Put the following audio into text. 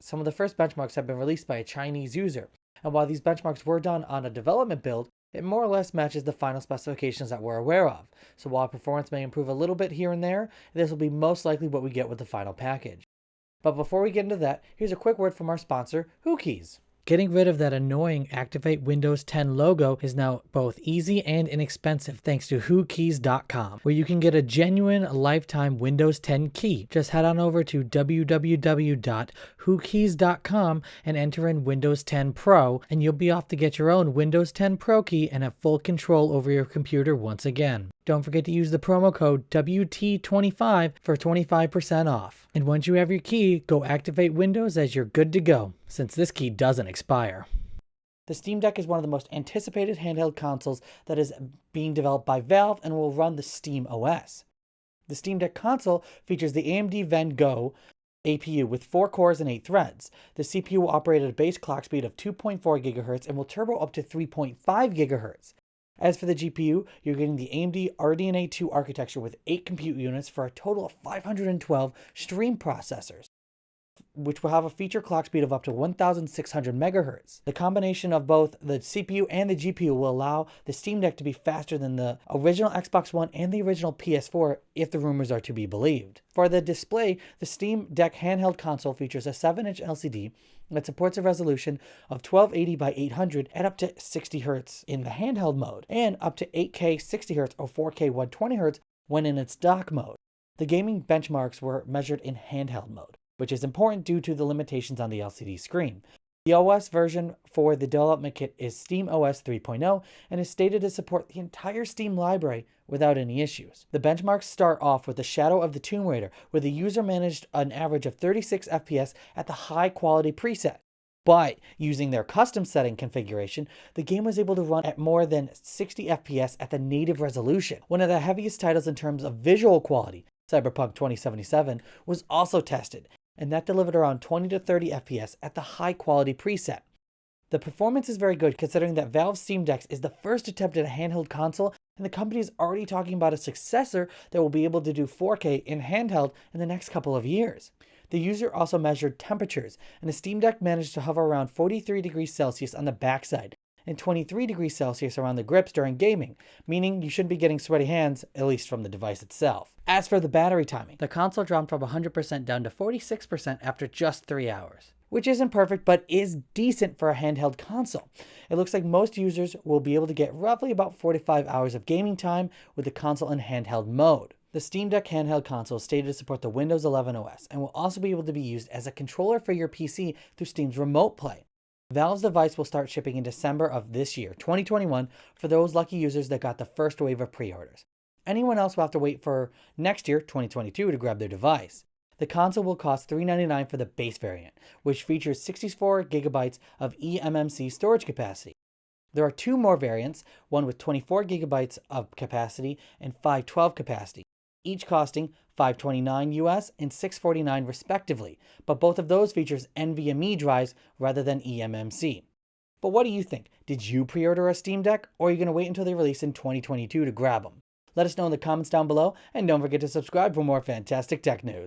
Some of the first benchmarks have been released by a Chinese user, and while these benchmarks were done on a development build, it more or less matches the final specifications that we're aware of. So while performance may improve a little bit here and there, this will be most likely what we get with the final package. But before we get into that, here's a quick word from our sponsor, WhoKeys. Getting rid of that annoying Activate Windows 10 logo is now both easy and inexpensive thanks to WhoKeys.com, where you can get a genuine lifetime Windows 10 key. Just head on over to www.whokeys.com and enter in Windows 10 Pro, and you'll be off to get your own Windows 10 Pro key and have full control over your computer once again. Don't forget to use the promo code WT25 for 25% off. And once you have your key, go activate Windows as you're good to go, since this key doesn't expire. The Steam Deck is one of the most anticipated handheld consoles that is being developed by Valve and will run the Steam OS. The Steam Deck console features the AMD Ven Go APU with 4 cores and 8 threads. The CPU will operate at a base clock speed of 2.4 GHz and will turbo up to 3.5 GHz. As for the GPU, you're getting the AMD RDNA 2 architecture with 8 compute units for a total of 512 stream processors, which will have a feature clock speed of up to 1,600 MHz. The combination of both the CPU and the GPU will allow the Steam Deck to be faster than the original Xbox One and the original PS4 if the rumors are to be believed. For the display, the Steam Deck handheld console features a 7-inch LCD that supports a resolution of 1280 by 800 at up to 60 Hz in the handheld mode, and up to 8K 60 Hz or 4K 120 Hz when in its dock mode. The gaming benchmarks were measured in handheld mode, which is important due to the limitations on the LCD screen. The OS version for the development kit is SteamOS 3.0 and is stated to support the entire Steam library without any issues. The benchmarks start off with the Shadow of the Tomb Raider, where the user managed an average of 36 FPS at the high quality preset. But using their custom setting configuration, the game was able to run at more than 60 FPS at the native resolution. One of the heaviest titles in terms of visual quality, Cyberpunk 2077, was also tested, and that delivered around 20 to 30 FPS at the high quality preset. The performance is very good considering that Valve's Steam Deck is the first attempt at a handheld console, and the company is already talking about a successor that will be able to do 4K in handheld in the next couple of years. The user also measured temperatures, and the Steam Deck managed to hover around 43 degrees Celsius on the backside and 23 degrees Celsius around the grips during gaming, meaning you shouldn't be getting sweaty hands, at least from the device itself. As for the battery timing, the console dropped from 100% down to 46% after just 3 hours, which isn't perfect but is decent for a handheld console. It looks like most users will be able to get roughly about 45 hours of gaming time with the console in handheld mode. The Steam Deck handheld console is stated to support the Windows 11 OS and will also be able to be used as a controller for your PC through Steam's Remote Play. Valve's device will start shipping in December of this year, 2021, for those lucky users that got the first wave of pre-orders. Anyone else will have to wait for next year, 2022, to grab their device. The console will cost $399 for the base variant, which features 64 GB of eMMC storage capacity. There are 2 more variants, one with 24 GB of capacity and 512 capacity, each costing $529 US and $649 respectively, but both of those features NVMe drives rather than eMMC. But what do you think? Did you pre-order a Steam Deck, or are you going to wait until they release in 2022 to grab them? Let us know in the comments down below, and don't forget to subscribe for more fantastic tech news.